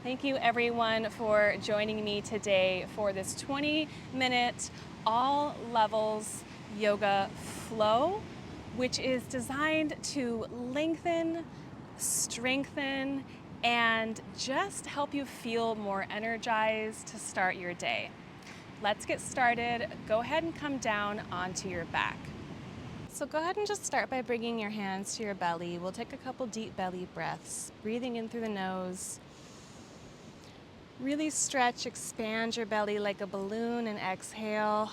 Thank you everyone for joining me today for this 20-minute all levels yoga flow, which is designed to lengthen, strengthen, and just help you feel more energized to start your day. Let's get started. Go ahead and come down onto your back. So go ahead and just start by bringing your hands to your belly. We'll take a couple deep belly breaths, breathing in through the nose. Really stretch, expand your belly like a balloon and exhale.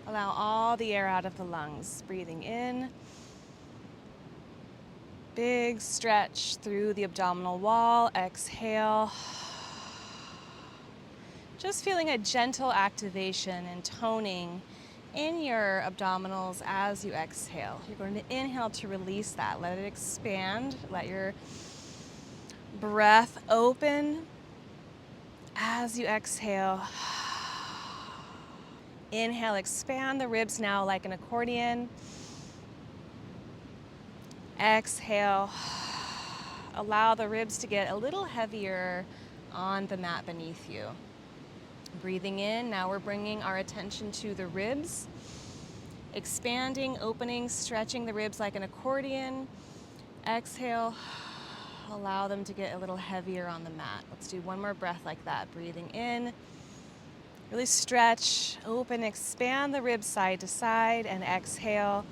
Allow all the air out of the lungs. Breathing in. Big stretch through the abdominal wall. Exhale. Just feeling a gentle activation and toning in your abdominals as you exhale. You're going to inhale to release that. Let it expand. Let your breath open as you exhale. Inhale, expand the ribs now like an accordion. Exhale, allow the ribs to get a little heavier on the mat beneath you. Breathing in, now we're bringing our attention to the ribs. Expanding, opening, stretching the ribs like an accordion. Exhale, allow them to get a little heavier on the mat. Let's do one more breath like that. Breathing in. Really stretch, open, expand the ribs side to side, and exhale.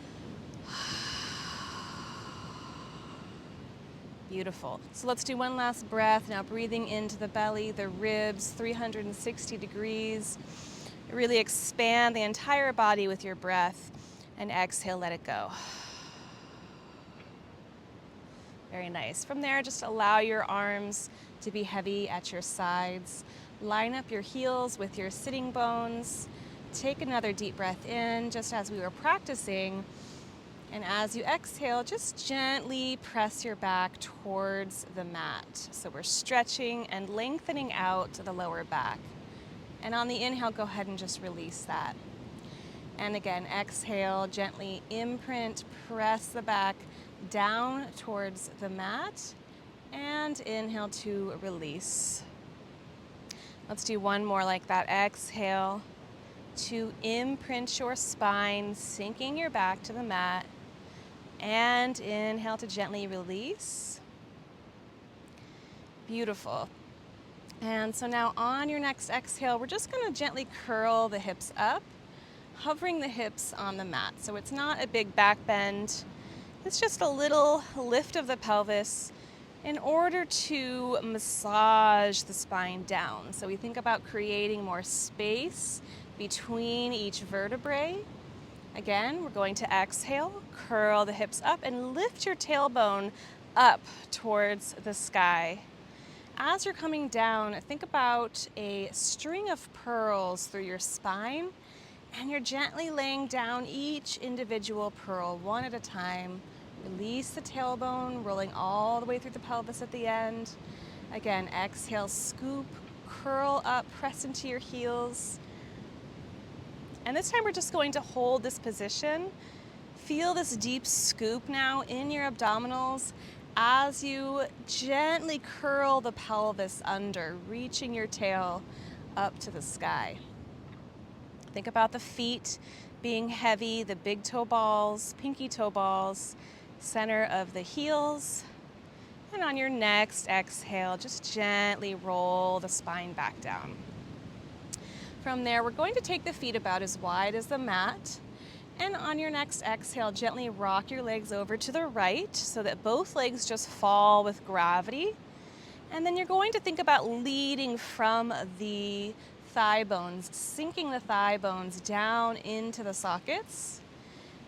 Beautiful. So let's do one last breath. Now breathing into the belly, the ribs, 360 degrees. Really expand the entire body with your breath, and exhale, let it go. Very nice. From there, just allow your arms to be heavy at your sides. Line up your heels with your sitting bones. Take another deep breath in, just as we were practicing. And as you exhale, just gently press your back towards the mat. So we're stretching and lengthening out the lower back. And on the inhale, go ahead and just release that. And again, exhale, gently imprint, press the back down towards the mat. And inhale to release. Let's do one more like that. Exhale to imprint your spine, sinking your back to the mat. And inhale to gently release. Beautiful. And so now on your next exhale, we're just going to gently curl the hips up, hovering the hips on the mat. So it's not a big back bend. It's just a little lift of the pelvis in order to massage the spine down. So we think about creating more space between each vertebrae. Again, we're going to exhale, curl the hips up, and lift your tailbone up towards the sky. As you're coming down, think about a string of pearls through your spine, and you're gently laying down each individual pearl one at a time. Release the tailbone, rolling all the way through the pelvis at the end. Again, exhale, scoop, curl up, press into your heels. And this time we're just going to hold this position. Feel this deep scoop now in your abdominals as you gently curl the pelvis under, reaching your tail up to the sky. Think about the feet being heavy, the big toe balls, pinky toe balls, center of the heels. And on your next exhale, just gently roll the spine back down. From there, we're going to take the feet about as wide as the mat. And on your next exhale, gently rock your legs over to the right so that both legs just fall with gravity. And then you're going to think about leading from the thigh bones, sinking the thigh bones down into the sockets.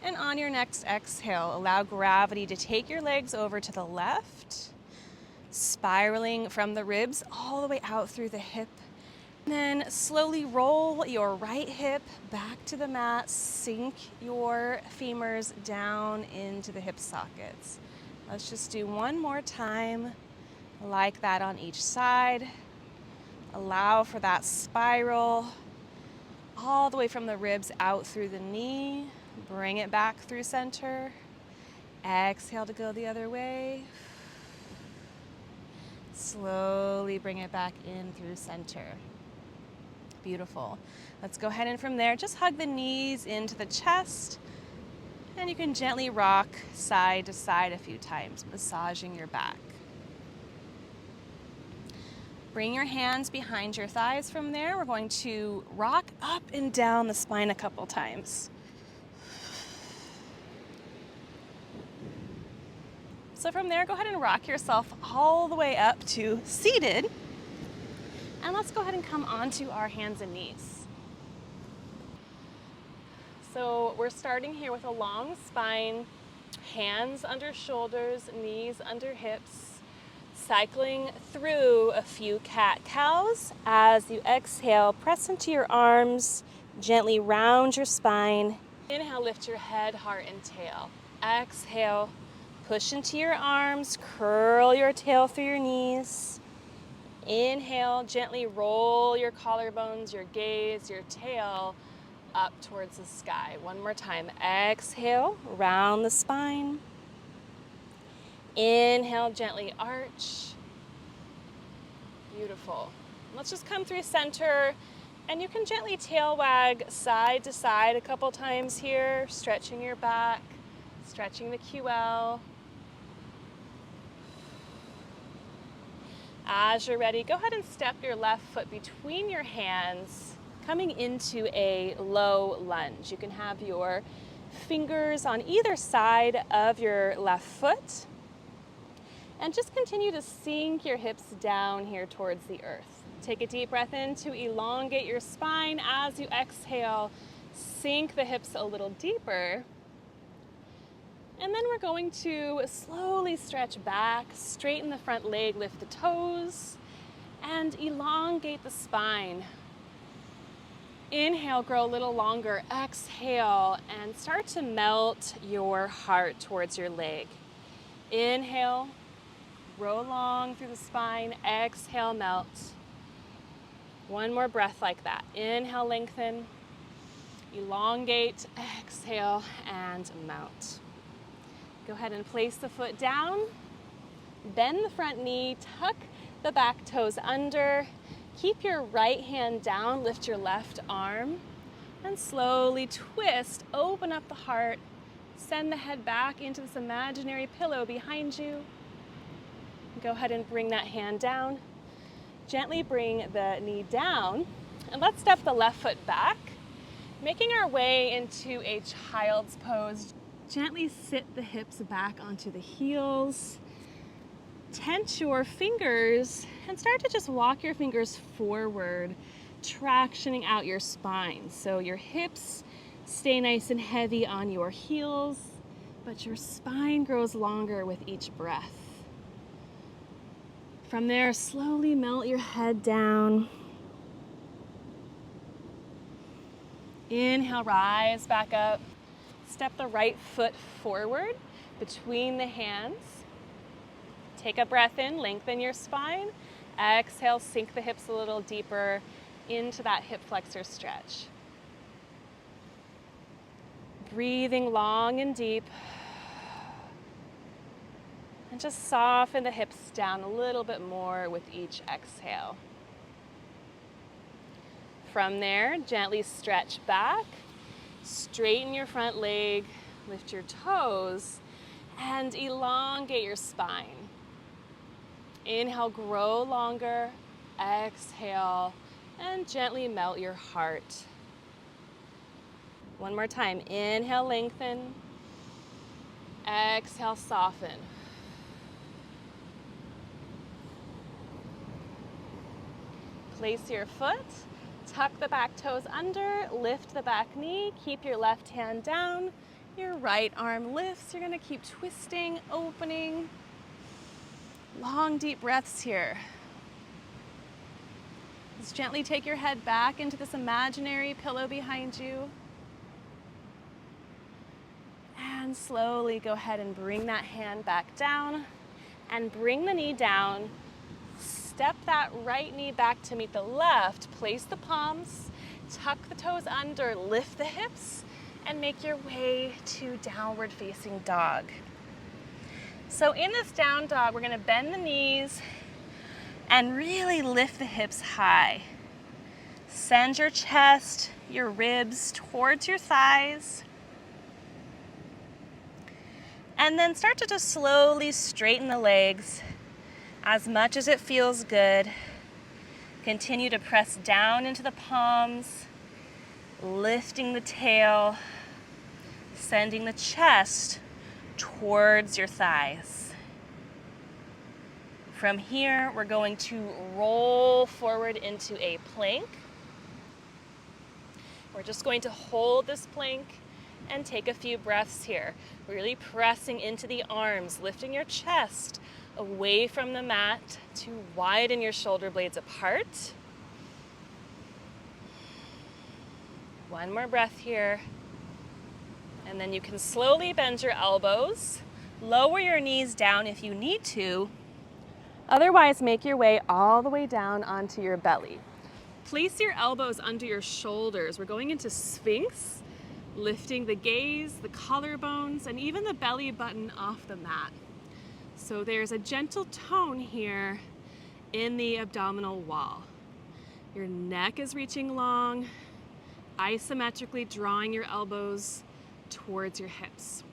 And on your next exhale, allow gravity to take your legs over to the left, spiraling from the ribs all the way out through the hip. Then slowly roll your right hip back to the mat, sink your femurs down into the hip sockets. Let's just do one more time like that on each side. Allow for that spiral all the way from the ribs out through the knee. Bring it back through center. Exhale to go the other way. Slowly bring it back in through center. Beautiful. Let's go ahead and from there, just hug the knees into the chest, and you can gently rock side to side a few times, massaging your back. Bring your hands behind your thighs from there. We're going to rock up and down the spine a couple times. So from there, go ahead and rock yourself all the way up to seated. And let's go ahead and come onto our hands and knees. So we're starting here with a long spine, hands under shoulders, knees under hips. Cycling through a few cat-cows. As you exhale, press into your arms, gently round your spine. Inhale, lift your head, heart, and tail. Exhale, push into your arms, curl your tail through your knees. Inhale, gently roll your collarbones, your gaze, your tail up towards the sky. One more time. Exhale, round the spine. Inhale, gently arch. Beautiful. Let's just come through center, and you can gently tail wag side to side a couple times here, stretching your back, stretching the QL. As you're ready, go ahead and step your left foot between your hands, coming into a low lunge. You can have your fingers on either side of your left foot. And just continue to sink your hips down here towards the earth. Take a deep breath in to elongate your spine. As you exhale, sink the hips a little deeper. And then we're going to slowly stretch back, straighten the front leg, lift the toes, and elongate the spine. Inhale, grow a little longer. Exhale, and start to melt your heart towards your leg. Inhale. Grow long through the spine. Exhale, melt. One more breath like that. Inhale, lengthen. Elongate. Exhale, and melt. Go ahead and place the foot down. Bend the front knee. Tuck the back toes under. Keep your right hand down. Lift your left arm. And slowly twist. Open up the heart. Send the head back into this imaginary pillow behind you. Go ahead and bring that hand down. Gently bring the knee down. And let's step the left foot back, making our way into a child's pose. Gently sit the hips back onto the heels. Tense your fingers and start to just walk your fingers forward, tractioning out your spine. So your hips stay nice and heavy on your heels, but your spine grows longer with each breath. From there, slowly melt your head down. Inhale, rise back up. Step the right foot forward between the hands. Take a breath in, lengthen your spine. Exhale, sink the hips a little deeper into that hip flexor stretch. Breathing long and deep. And just soften the hips down a little bit more with each exhale. From there, gently stretch back, straighten your front leg, lift your toes, and elongate your spine. Inhale, grow longer. Exhale, and gently melt your heart. One more time. Inhale, lengthen. Exhale, soften. Place your foot, tuck the back toes under, lift the back knee, keep your left hand down, your right arm lifts. You're gonna keep twisting, opening. Long, deep breaths here. Just gently take your head back into this imaginary pillow behind you. And slowly go ahead and bring that hand back down and bring the knee down. Step that right knee back to meet the left. Place the palms, tuck the toes under, lift the hips, and make your way to downward facing dog. So in this down dog, we're gonna bend the knees, And really lift the hips high. Send your chest, your ribs towards your thighs. And then start to just slowly straighten the legs as much as it feels good. Continue to press down into the palms, lifting the tail, sending the chest towards your thighs. From here, we're going to roll forward into a plank. We're just going to hold this plank and take a few breaths here. Really pressing into the arms, lifting your chest away from the mat to widen your shoulder blades apart. One more breath here. And then you can slowly bend your elbows, lower your knees down if you need to. Otherwise, make your way all the way down onto your belly. Place your elbows under your shoulders. We're going into Sphinx, lifting the gaze, the collarbones, and even the belly button off the mat. So there's a gentle tone here in the abdominal wall. Your neck is reaching long, isometrically drawing your elbows towards your hips.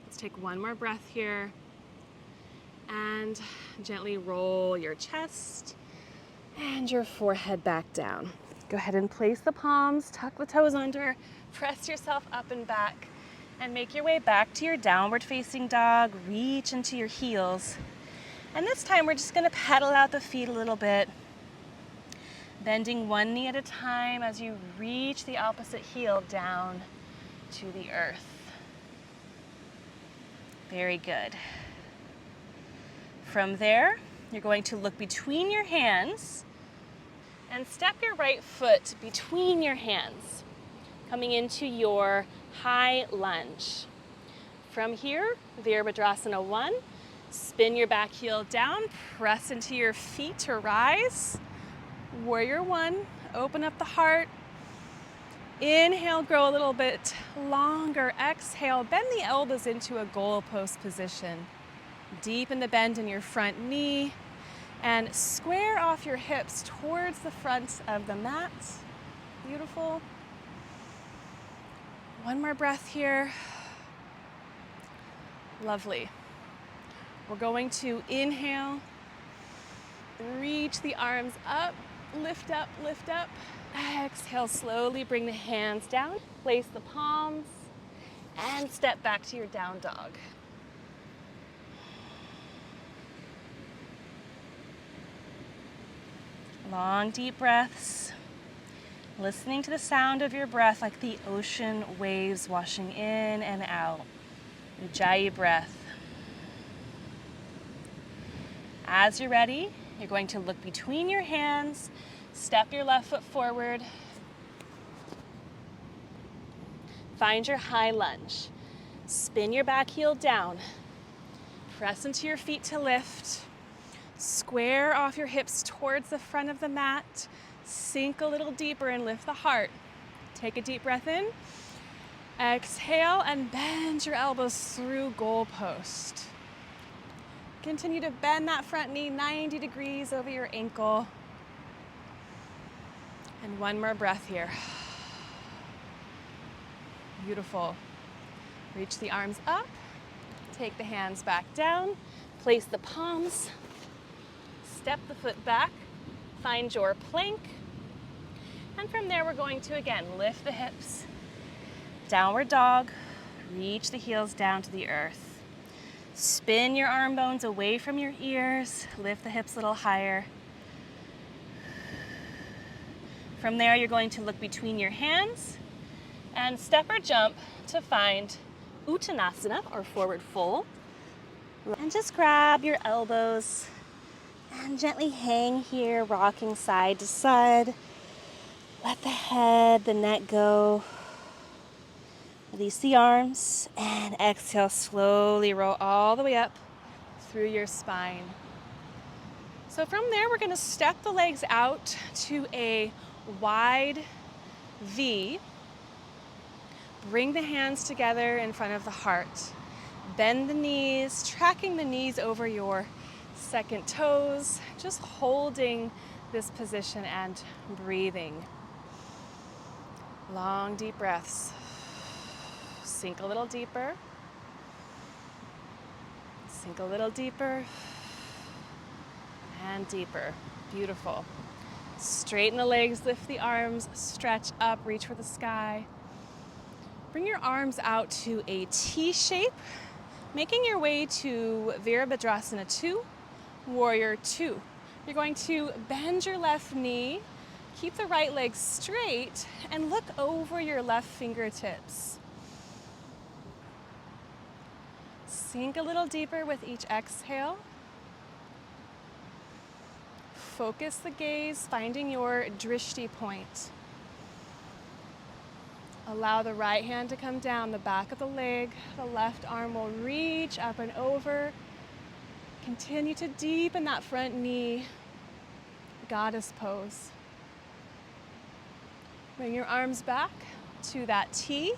Let's take one more breath here. And gently roll your chest and your forehead back down. Go ahead and place the palms, tuck the toes under, press yourself up and back, and make your way back to your downward facing dog. Reach into your heels. And this time we're just gonna pedal out the feet a little bit, bending one knee at a time as you reach the opposite heel down to the earth. Very good. From there, you're going to look between your hands and step your right foot between your hands, coming into your high lunge. From here, Virabhadrasana 1, spin your back heel down, press into your feet to rise. Warrior 1, open up the heart. Inhale, grow a little bit longer. Exhale, bend the elbows into a goalpost position. Deepen the bend in your front knee and square off your hips towards the front of the mat. Beautiful. One more breath here. Lovely. We're going to inhale, reach the arms up, lift up, lift up. Exhale, slowly bring the hands down, place the palms, and step back to your down dog. Long, deep breaths, listening to the sound of your breath like the ocean waves washing in and out. Ujjayi breath. As you're ready, you're going to look between your hands, step your left foot forward, find your high lunge. Spin your back heel down, press into your feet to lift. Square off your hips towards the front of the mat. Sink a little deeper and lift the heart. Take a deep breath in. Exhale and bend your elbows through goalpost. Continue to bend that front knee 90 degrees over your ankle. And one more breath here. Beautiful. Reach the arms up. Take the hands back down. Place the palms. Step the foot back, find your plank, and from there we're going to again lift the hips, downward dog, reach the heels down to the earth. Spin your arm bones away from your ears, lift the hips a little higher. From there you're going to look between your hands and step or jump to find Uttanasana or forward fold. And just grab your elbows and gently hang here, rocking side to side. Let the head, the neck go. Release the arms and exhale, slowly roll all the way up through your spine. So from there, we're gonna step the legs out to a wide V. Bring the hands together in front of the heart. Bend the knees, tracking the knees over your second toes, just holding this position and breathing. Long, deep breaths. Sink a little deeper. Sink a little deeper. And deeper. Beautiful. Straighten the legs, lift the arms, stretch up, reach for the sky. Bring your arms out to a T shape, making your way to Virabhadrasana 2, Warrior 2. You're going to bend your left knee, keep the right leg straight, and look over your left fingertips. Sink a little deeper with each exhale. Focus the gaze, finding your drishti point. Allow the right hand to come down the back of the leg. The left arm will reach up and over. Continue to deepen that front knee, goddess pose. Bring your arms back to that T.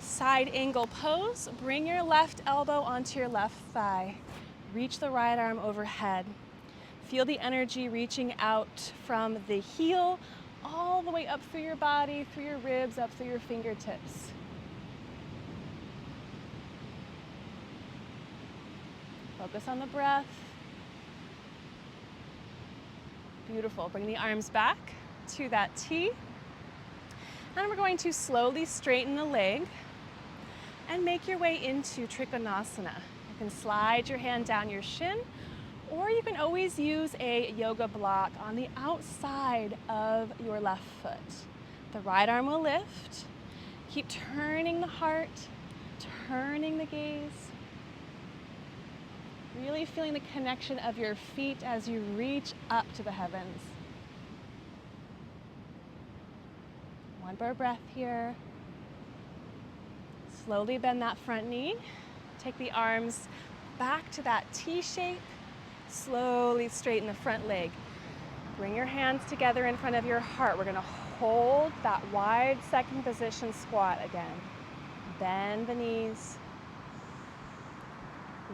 Side angle pose. Bring your left elbow onto your left thigh. Reach the right arm overhead. Feel the energy reaching out from the heel all the way up through your body, through your ribs, up through your fingertips. Focus on the breath. Beautiful. Bring the arms back to that T. And we're going to slowly straighten the leg and make your way into Trikonasana. You can slide your hand down your shin, or you can always use a yoga block on the outside of your left foot. The right arm will lift. Keep turning the heart, turning the gaze. Really feeling the connection of your feet as you reach up to the heavens. One more breath here. Slowly bend that front knee. Take the arms back to that T shape. Slowly straighten the front leg. Bring your hands together in front of your heart. We're going to hold that wide second position squat again. Bend the knees.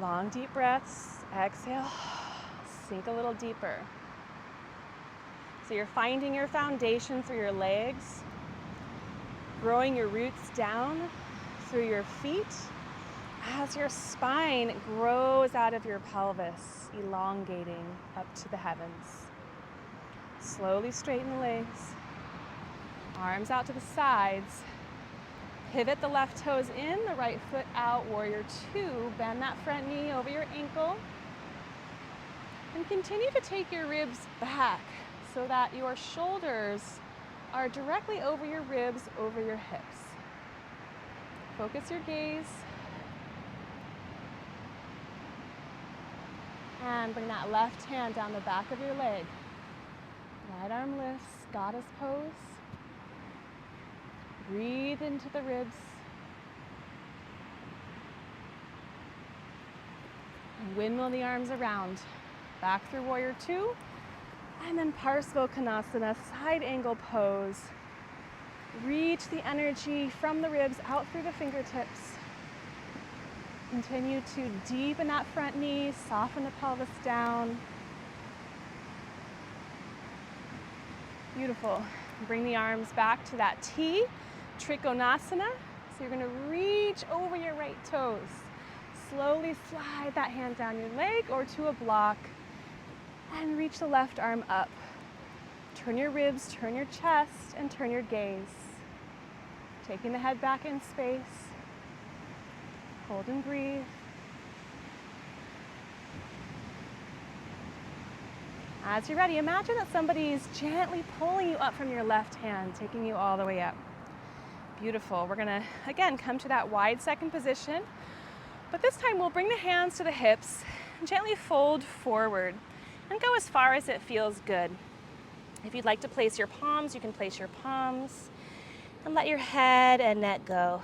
Long, deep breaths. Exhale. Sink a little deeper. So you're finding your foundation through your legs, growing your roots down through your feet as your spine grows out of your pelvis, elongating up to the heavens. Slowly straighten the legs, arms out to the sides. Pivot the left toes in, the right foot out, Warrior 2. Bend that front knee over your ankle. And continue to take your ribs back so that your shoulders are directly over your ribs, over your hips. Focus your gaze. And bring that left hand down the back of your leg. Right arm lifts, goddess pose. Breathe into the ribs. And windmill the arms around. Back through Warrior 2. And then Parsvakonasana, side angle pose. Reach the energy from the ribs out through the fingertips. Continue to deepen that front knee, soften the pelvis down. Beautiful. Bring the arms back to that T, Trikonasana. So you're going to reach over your right toes. Slowly slide that hand down your leg or to a block and reach the left arm up. Turn your ribs, turn your chest, and turn your gaze. Taking the head back in space. Hold and breathe. As you're ready, imagine that somebody's gently pulling you up from your left hand, taking you all the way up. Beautiful. We're gonna, again, come to that wide second position, but this time we'll bring the hands to the hips and gently fold forward and go as far as it feels good. If you'd like to place your palms, you can place your palms and let your head and neck go.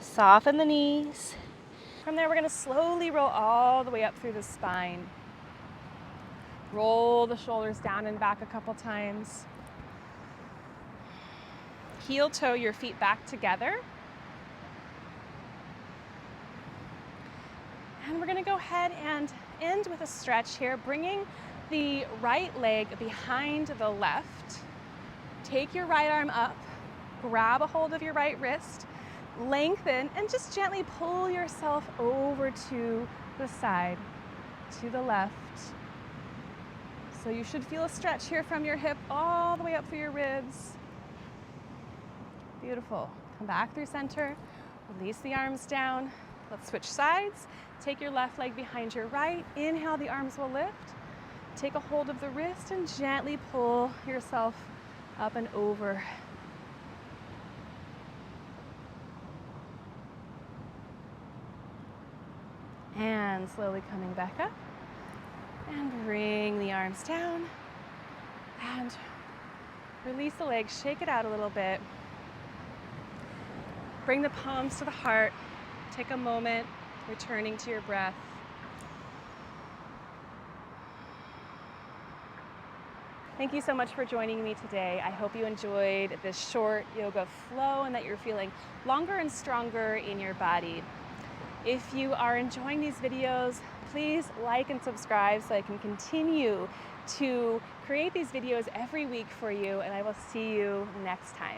Soften the knees. From there, we're going to slowly roll all the way up through the spine. Roll the shoulders down and back a couple times. Heel toe your feet back together. And we're gonna go ahead and end with a stretch here, bringing the right leg behind the left. Take your right arm up, grab a hold of your right wrist, lengthen, and just gently pull yourself over to the side, to the left. So you should feel a stretch here from your hip all the way up through your ribs. Beautiful. Come back through center, release the arms down. Let's switch sides. Take your left leg behind your right. Inhale, the arms will lift. Take a hold of the wrist and gently pull yourself up and over. And slowly coming back up. And bring the arms down. And release the legs, shake it out a little bit. Bring the palms to the heart. Take a moment, returning to your breath. Thank you so much for joining me today. I hope you enjoyed this short yoga flow and that you're feeling longer and stronger in your body. If you are enjoying these videos, please like and subscribe so I can continue to create these videos every week for you, and I will see you next time.